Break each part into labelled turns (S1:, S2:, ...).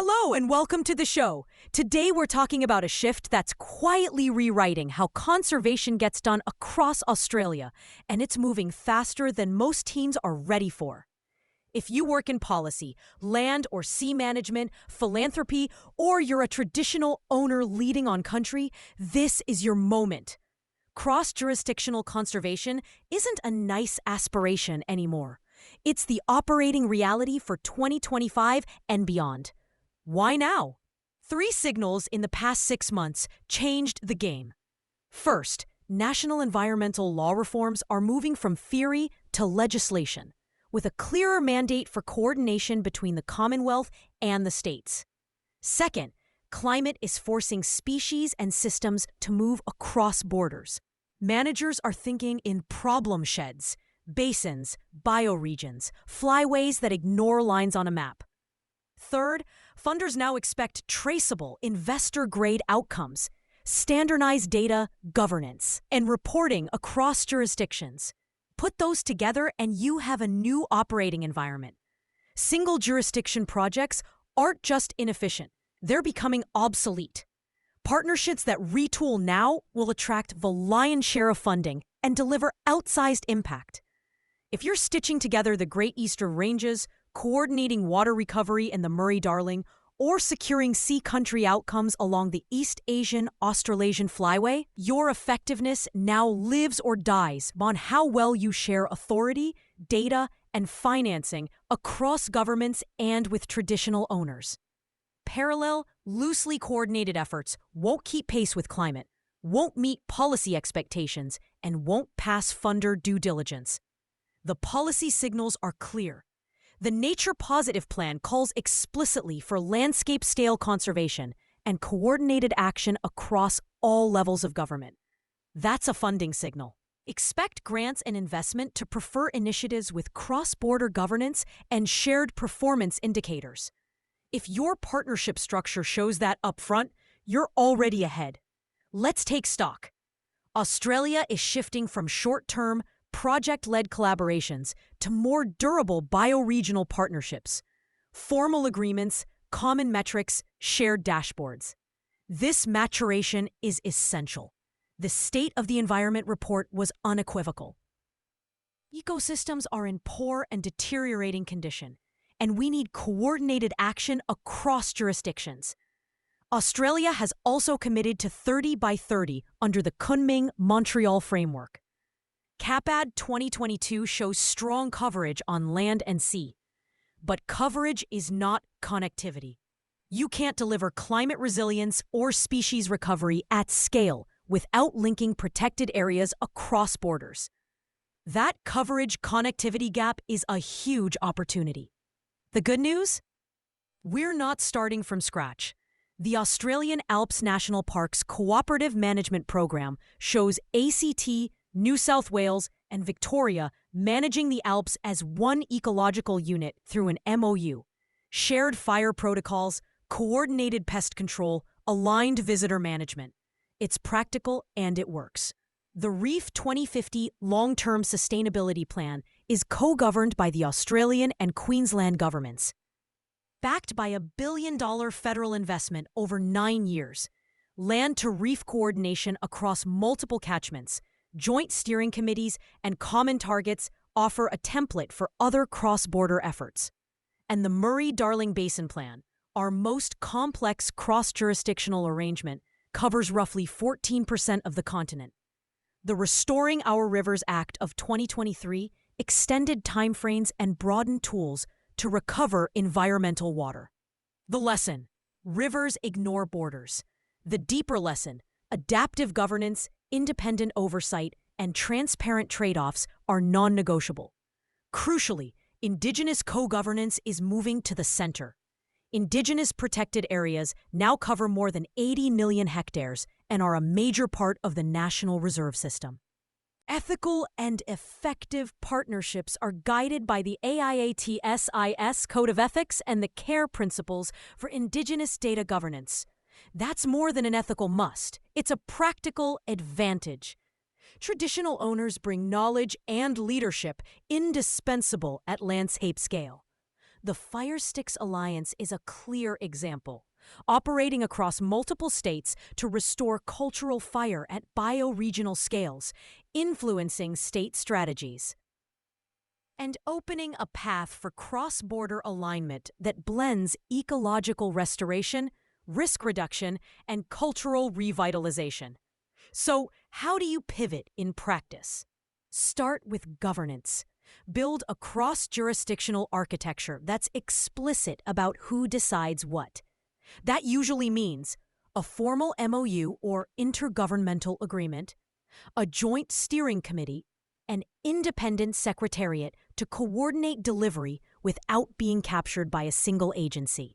S1: Hello and welcome to the show. Today we're talking about a shift that's quietly rewriting how conservation gets done across Australia, and it's moving faster than most teams are ready for. If you work in policy, land or sea management, philanthropy, or you're a traditional owner leading on country, this is your moment. Cross-jurisdictional conservation isn't a nice aspiration anymore. It's the operating reality for 2025 and beyond. Why now? 3 signals in the past 6 months changed the game. First, national environmental law reforms are moving from theory to legislation, with a clearer mandate for coordination between the Commonwealth and the states. Second, climate is forcing species and systems to move across borders. Managers are thinking in problem sheds, basins, bioregions, flyways that ignore lines on a map. Third, funders now expect traceable, investor-grade outcomes, standardized data, governance, and reporting across jurisdictions. Put those together and you have a new operating environment. Single jurisdiction projects aren't just inefficient, they're becoming obsolete. Partnerships that retool now will attract the lion's share of funding and deliver outsized impact. If you're stitching together the Great Eastern Ranges, coordinating water recovery in the Murray-Darling, or securing sea country outcomes along the East Asian-Australasian flyway, your effectiveness now lives or dies on how well you share authority, data, and financing across governments and with traditional owners. Parallel, loosely coordinated efforts won't keep pace with climate, won't meet policy expectations, and won't pass funder due diligence. The policy signals are clear. The Nature Positive Plan calls explicitly for landscape-scale conservation and coordinated action across all levels of government. That's a funding signal. Expect grants and investment to prefer initiatives with cross-border governance and shared performance indicators. If your partnership structure shows that upfront, you're already ahead. Let's take stock. Australia is shifting from short-term, project-led collaborations to more durable bioregional partnerships, formal agreements, common metrics, shared dashboards. This maturation is essential. The State of the Environment report was unequivocal. Ecosystems are in poor and deteriorating condition, and we need coordinated action across jurisdictions. Australia has also committed to 30 by 30 under the Kunming-Montreal framework. CAPAD 2022 shows strong coverage on land and sea. But coverage is not connectivity. You can't deliver climate resilience or species recovery at scale without linking protected areas across borders. That coverage connectivity gap is a huge opportunity. The good news? We're not starting from scratch. The Australian Alps National Parks Cooperative Management Program shows ACT, New South Wales, and Victoria managing the Alps as one ecological unit through an MOU, shared fire protocols, coordinated pest control, aligned visitor management. It's practical and it works. The Reef 2050 Long-Term Sustainability Plan is co-governed by the Australian and Queensland governments. Backed by $1 billion federal investment over 9 years, land-to-reef coordination across multiple catchments, joint steering committees, and common targets offer a template for other cross-border efforts. And the Murray-Darling Basin Plan, our most complex cross-jurisdictional arrangement, covers roughly 14% of the continent. The Restoring Our Rivers Act of 2023 extended timeframes and broadened tools to recover environmental water. The lesson: rivers ignore borders. The deeper lesson: adaptive governance, independent oversight, and transparent trade-offs are non-negotiable. Crucially, Indigenous co-governance is moving to the center. Indigenous protected areas now cover more than 80 million hectares and are a major part of the National Reserve System. Ethical and effective partnerships are guided by the AIAT-SIS Code of Ethics and the CARE Principles for Indigenous Data Governance. That's more than an ethical must. It's a practical advantage. Traditional owners bring knowledge and leadership indispensable at landscape scale. The Fire Sticks Alliance is a clear example, operating across multiple states to restore cultural fire at bioregional scales, influencing state strategies and opening a path for cross-border alignment that blends ecological restoration, risk reduction, and cultural revitalization. So, how do you pivot in practice? Start with governance. Build a cross-jurisdictional architecture that's explicit about who decides what. That usually means a formal MOU or intergovernmental agreement, a joint steering committee, an independent secretariat to coordinate delivery without being captured by a single agency.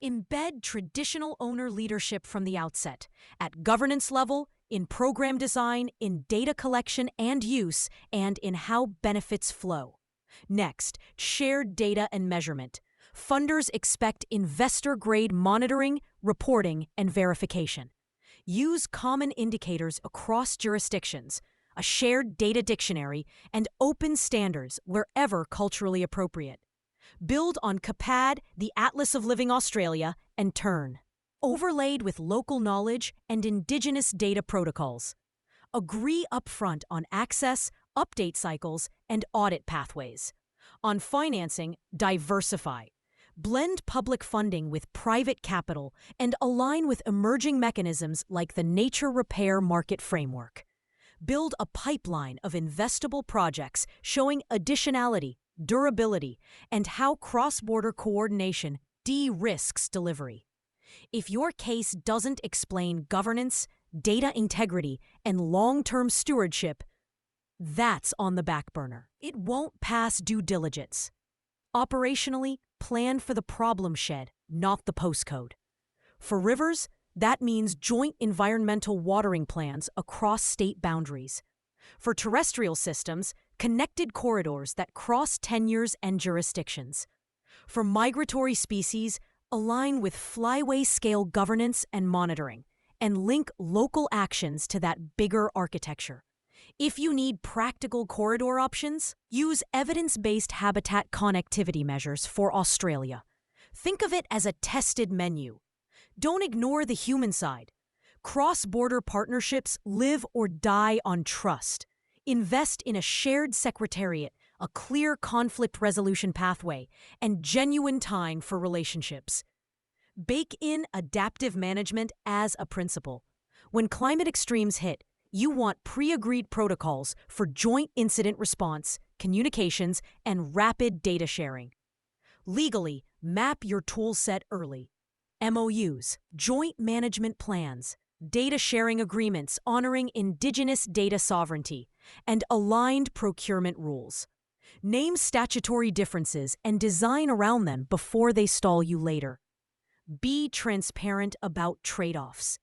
S1: Embed traditional owner leadership from the outset, at governance level, in program design, in data collection and use, and in how benefits flow. Next, shared data and measurement. Funders expect investor-grade monitoring, reporting, and verification. Use common indicators across jurisdictions, a shared data dictionary, and open standards wherever culturally appropriate. Build on CAPAD, the Atlas of Living Australia, and TURN. Overlaid with local knowledge and indigenous data protocols. Agree upfront on access, update cycles, and audit pathways. On financing, diversify. Blend public funding with private capital and align with emerging mechanisms like the Nature Repair Market Framework. Build a pipeline of investable projects showing additionality, durability, and how cross-border coordination de-risks delivery. If your case doesn't explain governance, data integrity, and long-term stewardship, that's on the back burner. It won't pass due diligence. Operationally, plan for the problem shed, not the postcode. For rivers, that means joint environmental watering plans across state boundaries. For terrestrial systems, connected corridors that cross tenures and jurisdictions. For migratory species, align with flyway-scale governance and monitoring, and link local actions to that bigger architecture. If you need practical corridor options, use evidence-based habitat connectivity measures for Australia. Think of it as a tested menu. Don't ignore the human side. Cross-border partnerships live or die on trust. Invest in a shared secretariat, a clear conflict resolution pathway, and genuine time for relationships. Bake in adaptive management as a principle. When climate extremes hit, you want pre-agreed protocols for joint incident response, communications, and rapid data sharing. Legally, map your toolset early. MOUs, joint management plans, data sharing agreements honoring indigenous data sovereignty, and aligned procurement rules. Name statutory differences and design around them before they stall you later. Be transparent about trade-offs.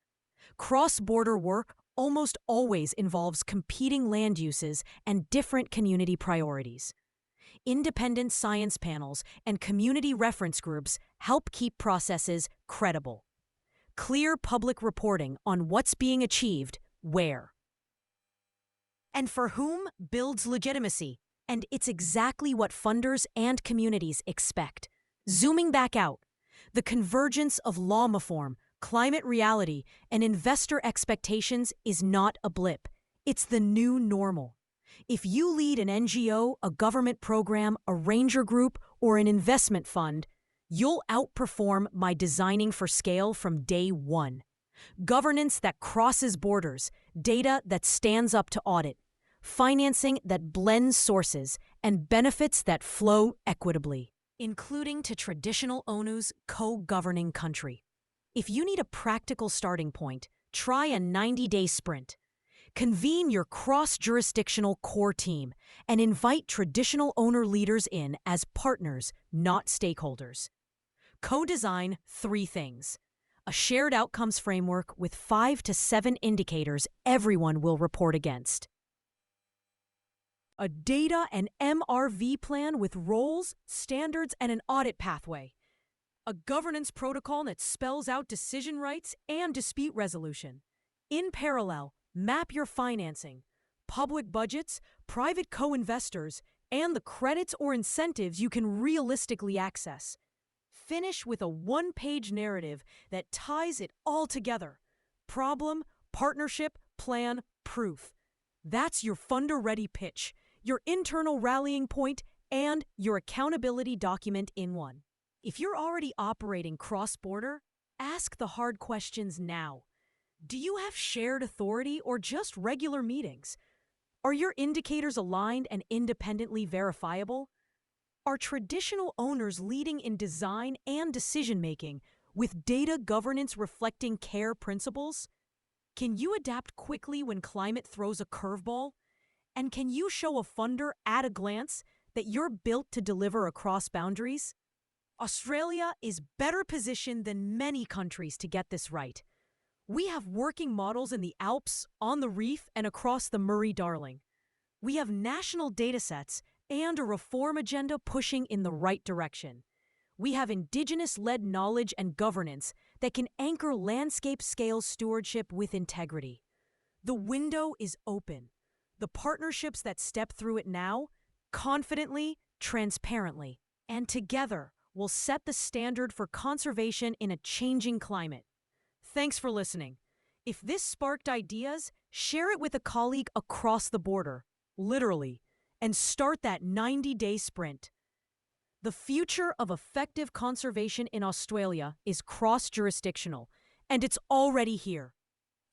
S1: Cross-border work almost always involves competing land uses and different community priorities. Independent science panels and community reference groups help keep processes credible. Clear public reporting on what's being achieved, where. And for whom builds legitimacy, and it's exactly what funders and communities expect. Zooming back out, the convergence of law reform, climate reality, and investor expectations is not a blip. It's the new normal. If you lead an NGO, a government program, a ranger group, or an investment fund, you'll outperform by designing for scale from day one. Governance that crosses borders, data that stands up to audit, financing that blends sources, and benefits that flow equitably, including to traditional owners' co-governing country. If you need a practical starting point, try a 90-day sprint. Convene your cross-jurisdictional core team and invite traditional owner leaders in as partners, not stakeholders. Co-design 3 things. A shared outcomes framework with 5 to 7 indicators everyone will report against. A data and MRV plan with roles, standards, and an audit pathway. A governance protocol that spells out decision rights and dispute resolution. In parallel, map your financing, public budgets, private co-investors, and the credits or incentives you can realistically access. Finish with a one-page narrative that ties it all together. Problem, partnership, plan, proof. That's your funder-ready pitch, your internal rallying point, and your accountability document in one. If you're already operating cross-border, ask the hard questions now. Do you have shared authority or just regular meetings? Are your indicators aligned and independently verifiable? Are traditional owners leading in design and decision-making with data governance reflecting CARE principles? Can you adapt quickly when climate throws a curveball? And can you show a funder at a glance that you're built to deliver across boundaries? Australia is better positioned than many countries to get this right. We have working models in the Alps, on the Reef, and across the Murray-Darling. We have national datasets and a reform agenda pushing in the right direction. We have Indigenous-led knowledge and governance that can anchor landscape-scale stewardship with integrity. The window is open. The partnerships that step through it now, confidently, transparently, and together will set the standard for conservation in a changing climate. Thanks for listening. If this sparked ideas, share it with a colleague across the border, literally, and start that 90-day sprint. The future of effective conservation in Australia is cross-jurisdictional, and it's already here.